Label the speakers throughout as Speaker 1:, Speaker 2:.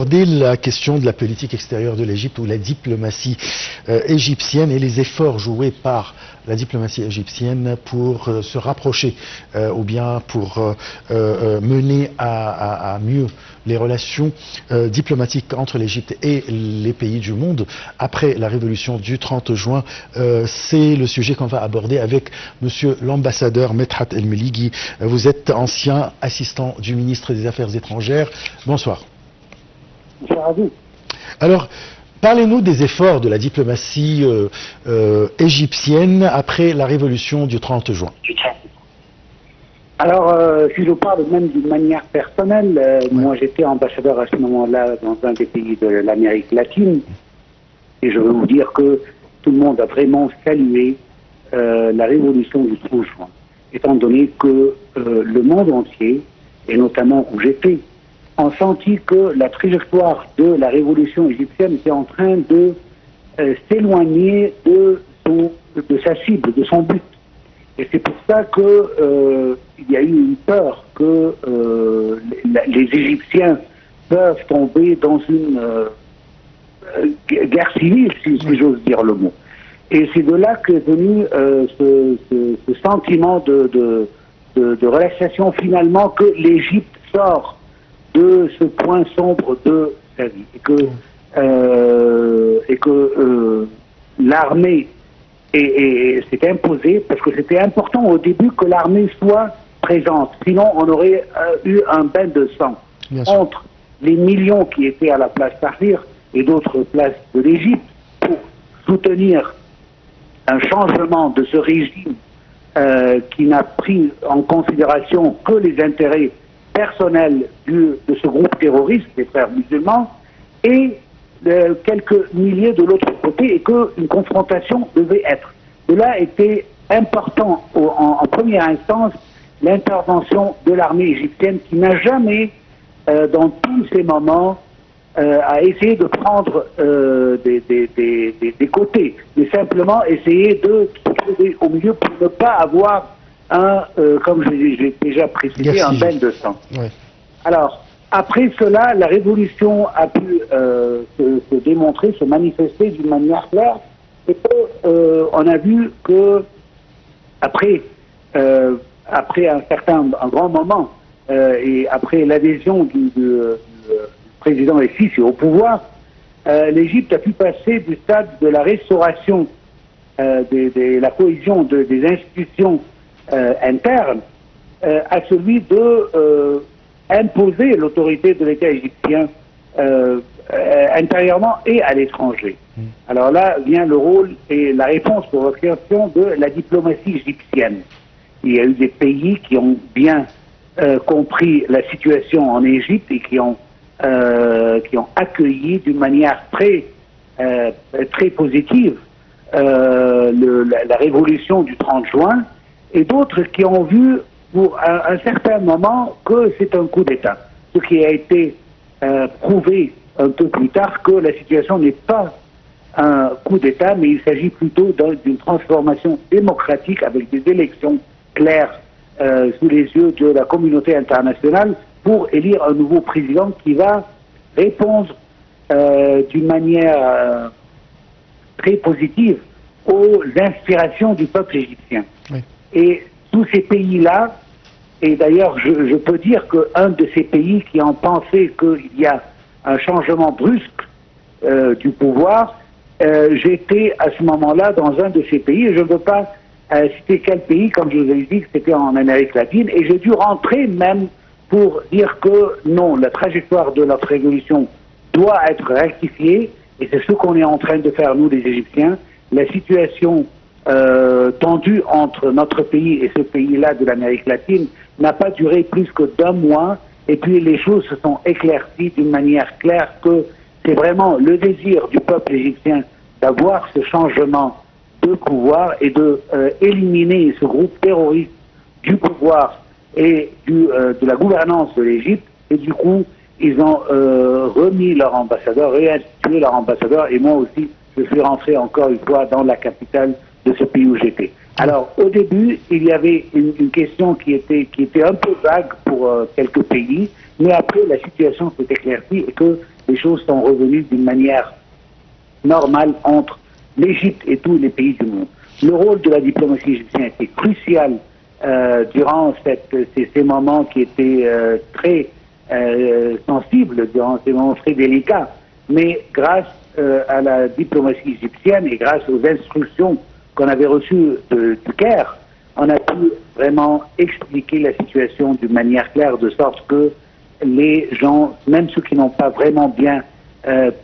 Speaker 1: Aborder la question de la politique extérieure de l'Égypte ou la diplomatie égyptienne et les efforts joués par la diplomatie égyptienne pour se rapprocher ou bien pour mener à mieux les relations diplomatiques entre l'Égypte et les pays du monde après la révolution du 30 juin. C'est le sujet qu'on va aborder avec monsieur l'ambassadeur Medhat El-Melighi. Vous êtes ancien assistant du ministre des Affaires étrangères. Bonsoir. Alors, parlez-nous des efforts de la diplomatie égyptienne après la révolution du 30 juin.
Speaker 2: Alors, si je parle même d'une manière personnelle, moi j'étais ambassadeur à ce moment-là dans un des pays de l'Amérique latine, et je veux vous dire que tout le monde a vraiment salué la révolution du 30 juin, étant donné que le monde entier, et notamment où j'étais, ont senti que la trajectoire de la révolution égyptienne était en train de s'éloigner de sa cible, de son but. Et c'est pour ça que il y a eu une peur que les Égyptiens peuvent tomber dans une guerre civile, si j'ose dire le mot. Et c'est de là qu'est venu ce sentiment de relaxation finalement que l'Égypte sort de ce point sombre de sa vie et que l'armée s'est imposée, parce que c'était important au début que l'armée soit présente, sinon on aurait eu un bain de sang entre les millions qui étaient à la place Tahrir et d'autres places de l'Égypte pour soutenir un changement de ce régime qui n'a pris en considération que les intérêts personnel de ce groupe terroriste, les frères musulmans, et quelques milliers de l'autre côté, et qu'une confrontation devait être. Cela était important en première instance, l'intervention de l'armée égyptienne qui n'a jamais, dans tous ces moments, a essayé de prendre des côtés, mais simplement essayer de trouver au milieu pour ne pas avoir comme j'ai déjà précisé, un bain de sang.
Speaker 1: Oui.
Speaker 2: Alors, après cela, la révolution a pu se démontrer, se manifester d'une manière claire, et on a vu que après un grand moment, et après l'adhésion du président El-Sisi au pouvoir, l'Égypte a pu passer du stade de la restauration de la cohésion des institutions interne à celui de imposer l'autorité de l'État égyptien intérieurement et à l'étranger. Alors là vient le rôle et la réponse pour votre question de la diplomatie égyptienne. Il y a eu des pays qui ont bien compris la situation en Égypte et qui ont accueilli d'une manière très positive la révolution du 30 juin, et d'autres qui ont vu pour un certain moment que c'est un coup d'État. Ce qui a été prouvé un peu plus tard que la situation n'est pas un coup d'État, mais il s'agit plutôt d'une transformation démocratique avec des élections claires sous les yeux de la communauté internationale pour élire un nouveau président qui va répondre d'une manière très positive aux inspirations du peuple égyptien. Oui. Et tous ces pays-là, et d'ailleurs je peux dire qu'un de ces pays qui ont pensé qu'il y a un changement brusque du pouvoir, j'étais à ce moment-là dans un de ces pays, et je ne veux pas citer quel pays, comme je vous ai dit que c'était en Amérique latine, et j'ai dû rentrer même pour dire que non, la trajectoire de notre révolution doit être rectifiée, et c'est ce qu'on est en train de faire nous les Égyptiens. La situation tendue entre notre pays et ce pays-là de l'Amérique latine n'a pas duré plus que d'un mois, et puis les choses se sont éclaircies d'une manière claire que c'est vraiment le désir du peuple égyptien d'avoir ce changement de pouvoir et de éliminer ce groupe terroriste du pouvoir et de la gouvernance de l'Égypte, et du coup ils ont remis leur ambassadeur, réinstitué leur ambassadeur, et moi aussi je suis rentré encore une fois dans la capitale de ce pays où j'étais. Alors, au début, il y avait une question qui était un peu vague pour quelques pays, mais après, la situation s'est éclaircie et que les choses sont revenues d'une manière normale entre l'Égypte et tous les pays du monde. Le rôle de la diplomatie égyptienne était crucial durant ces moments qui étaient très sensibles, durant ces moments très délicats. Mais grâce à la diplomatie égyptienne et grâce aux instructions qu'on avait reçues du Caire, on a pu vraiment expliquer la situation d'une manière claire, de sorte que les gens, même ceux qui n'ont pas vraiment bien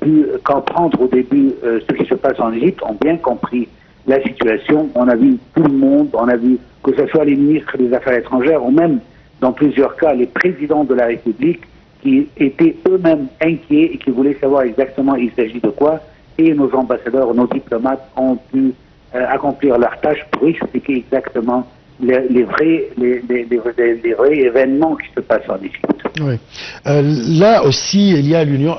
Speaker 2: pu comprendre au début ce qui se passe en Égypte, ont bien compris la situation. On a vu tout le monde, on a vu que ce soit les ministres des Affaires étrangères ou même, dans plusieurs cas, les présidents de la République qui étaient eux-mêmes inquiets et qui voulaient savoir exactement il s'agit de quoi. Et nos ambassadeurs, nos diplomates ont pu accomplir leur tâche pour expliquer exactement les vrais événements qui se passent en Égypte.
Speaker 1: Oui. Là aussi, il y a l'Union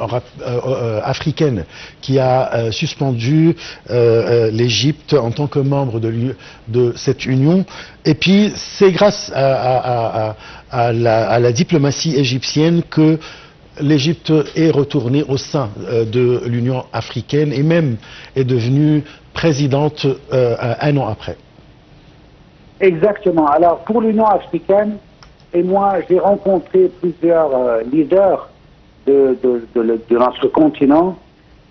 Speaker 1: africaine qui a suspendu l'Égypte en tant que membre de cette union. Et puis, c'est grâce à la diplomatie égyptienne que l'Égypte est retournée au sein de l'Union africaine et même est devenue présidente un an après.
Speaker 2: Exactement. Alors, pour l'Union africaine, et moi, j'ai rencontré plusieurs leaders de notre continent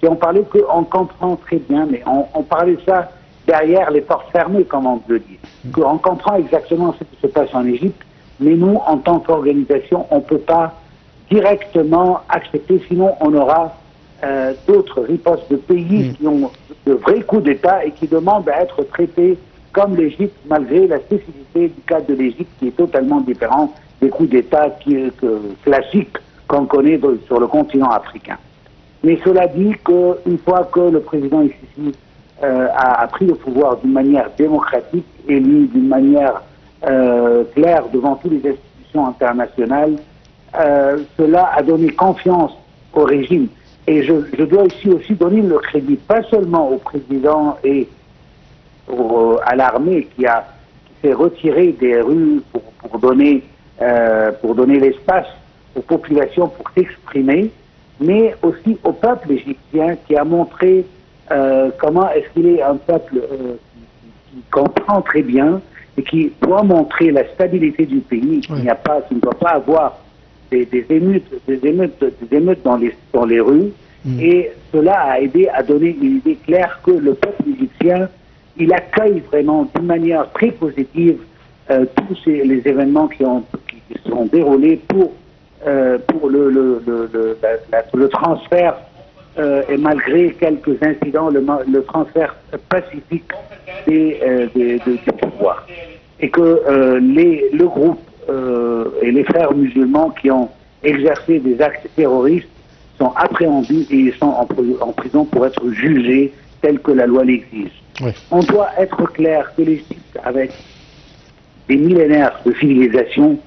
Speaker 2: qui ont parlé qu'on comprend très bien, mais on parlait de ça derrière les portes fermées, comme on le dit. On comprend exactement ce qui se passe en Égypte, mais nous, en tant qu'organisation, on ne peut pas directement accepter, sinon on aura d'autres ripostes de pays qui ont de vrais coups d'État et qui demandent à être traités comme l'Égypte, malgré la spécificité du cas de l'Égypte qui est totalement différent des coups d'État classiques qu'on connaît sur le continent africain. Mais cela dit qu'une fois que le président Sisi a pris le pouvoir d'une manière démocratique, élu d'une manière claire devant toutes les institutions internationales, cela a donné confiance au régime. Et je dois ici aussi donner le crédit, pas seulement au président et à l'armée qui s'est retirée des rues pour donner l'espace aux populations pour s'exprimer, mais aussi au peuple égyptien qui a montré comment est-ce qu'il est un peuple qui comprend très bien et qui doit montrer la stabilité du pays. Il n'y a pas, il ne doit pas avoir des émeutes dans les rues. Et cela a aidé à donner une idée claire que le peuple égyptien, il accueille vraiment d'une manière très positive tous les événements qui sont déroulés pour le transfert et malgré quelques incidents, le transfert pacifique du pouvoir. Et que le groupe et les frères musulmans qui ont exercé des actes terroristes sont appréhendus et ils sont en prison pour être jugés tel que la loi l'exige. Oui. On doit être clair que l'Égypte, avec des millénaires de civilisation,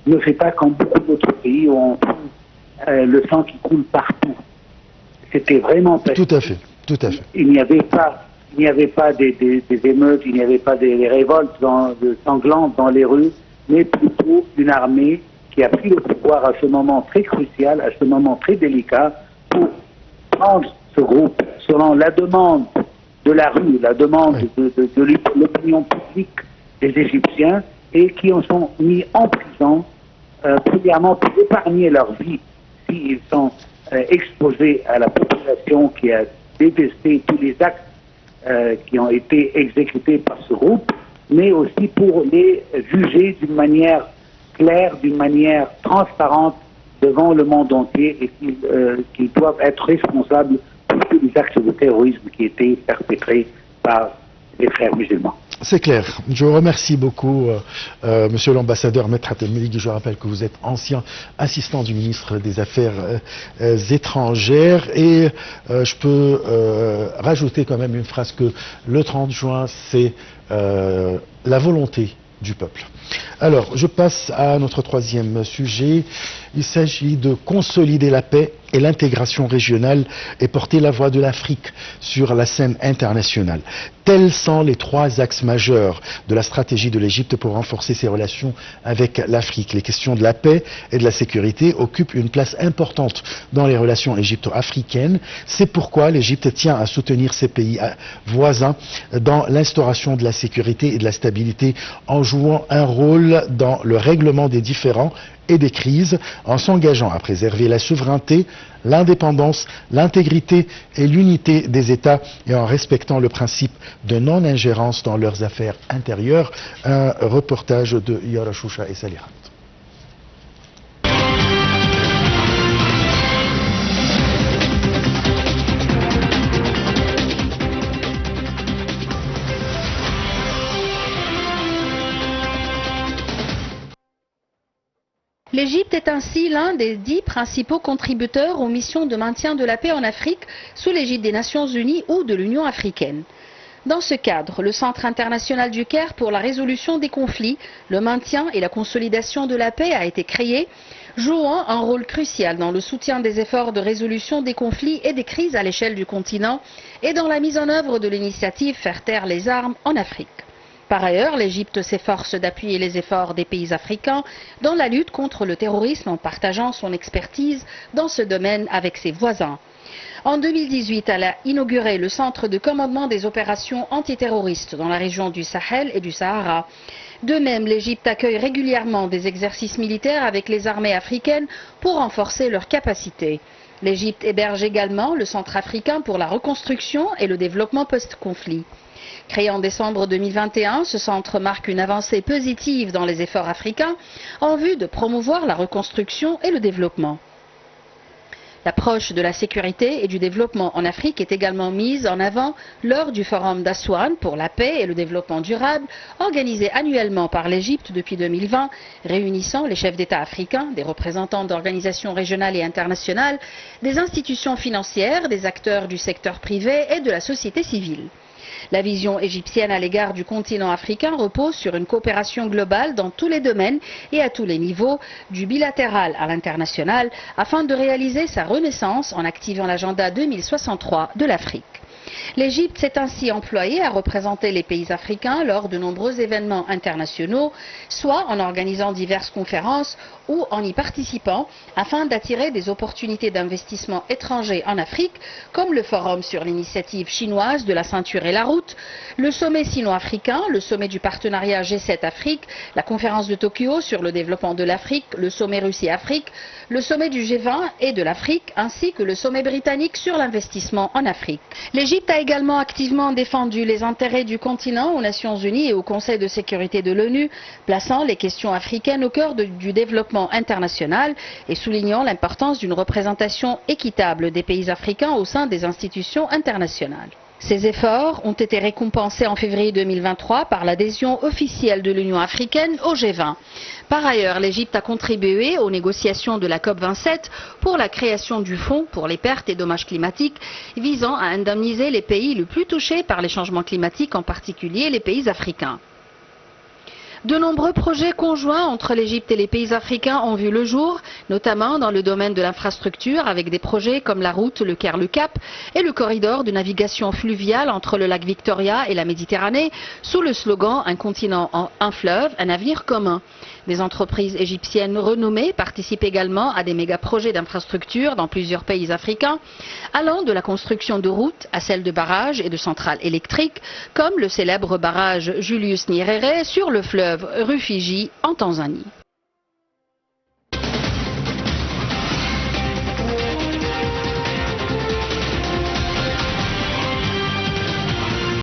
Speaker 2: ne fait pas comme beaucoup d'autres pays où on trouve le sang qui coule partout. C'était vraiment
Speaker 1: tout à fait, tout à fait.
Speaker 2: Il n'y avait pas des émeutes, il n'y avait pas des révoltes sanglantes dans les rues, mais plutôt une armée qui a pris le pouvoir à ce moment très crucial, à ce moment très délicat, pour prendre ce groupe selon la demande de la rue, la demande de l'opinion publique des Égyptiens, et qui en sont mis en prison, premièrement pour épargner leur vie s'ils sont exposés à la population qui a détesté tous les actes qui ont été exécutés par ce groupe, mais aussi pour les juger d'une manière claire, d'une manière transparente devant le monde entier et qu'ils doivent être responsables pour tous les actes de terrorisme qui étaient perpétrés par les frères musulmans.
Speaker 1: C'est clair. Je vous remercie beaucoup, Monsieur l'ambassadeur Medhat El-Melik. Je rappelle que vous êtes ancien assistant du ministre des Affaires étrangères. Et je peux rajouter quand même une phrase que le 30 juin, c'est la volonté du peuple. Alors, je passe à notre troisième sujet. Il s'agit de consolider la paix et l'intégration régionale et porter la voix de l'Afrique sur la scène internationale. Tels sont les trois axes majeurs de la stratégie de l'Égypte pour renforcer ses relations avec l'Afrique. Les questions de la paix et de la sécurité occupent une place importante dans les relations égypto-africaines. C'est pourquoi l'Égypte tient à soutenir ses pays voisins dans l'instauration de la sécurité et de la stabilité en jouant un rôle dans le règlement des différends et des crises, en s'engageant à préserver la souveraineté, l'indépendance, l'intégrité et l'unité des États et en respectant le principe de non-ingérence dans leurs affaires intérieures. Un reportage de Yara Choucha et Salihat.
Speaker 3: L'Égypte est ainsi l'un des 10 principaux contributeurs aux missions de maintien de la paix en Afrique sous l'égide des Nations Unies ou de l'Union africaine. Dans ce cadre, le Centre international du Caire pour la résolution des conflits, le maintien et la consolidation de la paix a été créé, jouant un rôle crucial dans le soutien des efforts de résolution des conflits et des crises à l'échelle du continent et dans la mise en œuvre de l'initiative Faire taire les armes en Afrique. Par ailleurs, l'Égypte s'efforce d'appuyer les efforts des pays africains dans la lutte contre le terrorisme en partageant son expertise dans ce domaine avec ses voisins. En 2018, elle a inauguré le centre de commandement des opérations antiterroristes dans la région du Sahel et du Sahara. De même, l'Égypte accueille régulièrement des exercices militaires avec les armées africaines pour renforcer leurs capacités. L'Égypte héberge également le Centre africain pour la reconstruction et le développement post-conflit. Créé en décembre 2021, ce centre marque une avancée positive dans les efforts africains en vue de promouvoir la reconstruction et le développement. L'approche de la sécurité et du développement en Afrique est également mise en avant lors du Forum d'Aswan pour la paix et le développement durable, organisé annuellement par l'Égypte depuis 2020, réunissant les chefs d'État africains, des représentants d'organisations régionales et internationales, des institutions financières, des acteurs du secteur privé et de la société civile. La vision égyptienne à l'égard du continent africain repose sur une coopération globale dans tous les domaines et à tous les niveaux, du bilatéral à l'international, afin de réaliser sa renaissance en activant l'agenda 2063 de l'Afrique. L'Égypte s'est ainsi employée à représenter les pays africains lors de nombreux événements internationaux, soit en organisant diverses conférences ou en y participant afin d'attirer des opportunités d'investissement étrangers en Afrique, comme le Forum sur l'initiative chinoise de la ceinture et la route, le sommet sino-africain, le sommet du partenariat G7 Afrique, la conférence de Tokyo sur le développement de l'Afrique, le sommet Russie-Afrique, le sommet du G20 et de l'Afrique, ainsi que le sommet britannique sur l'investissement en Afrique. L'Égypte a également activement défendu les intérêts du continent aux Nations Unies et au Conseil de sécurité de l'ONU, plaçant les questions africaines au cœur du développement international et soulignant l'importance d'une représentation équitable des pays africains au sein des institutions internationales. Ces efforts ont été récompensés en février 2023 par l'adhésion officielle de l'Union africaine au G20. Par ailleurs, l'Égypte a contribué aux négociations de la COP27 pour la création du Fonds pour les pertes et dommages climatiques visant à indemniser les pays les plus touchés par les changements climatiques, en particulier les pays africains. De nombreux projets conjoints entre l'Égypte et les pays africains ont vu le jour, notamment dans le domaine de l'infrastructure, avec des projets comme la route Le Caire-Le Cap et le corridor de navigation fluviale entre le lac Victoria et la Méditerranée, sous le slogan « Un continent en un fleuve, un navire commun ». Des entreprises égyptiennes renommées participent également à des méga-projets d'infrastructures dans plusieurs pays africains, allant de la construction de routes à celle de barrages et de centrales électriques, comme le célèbre barrage Julius Nyerere sur le fleuve Rufiji en Tanzanie.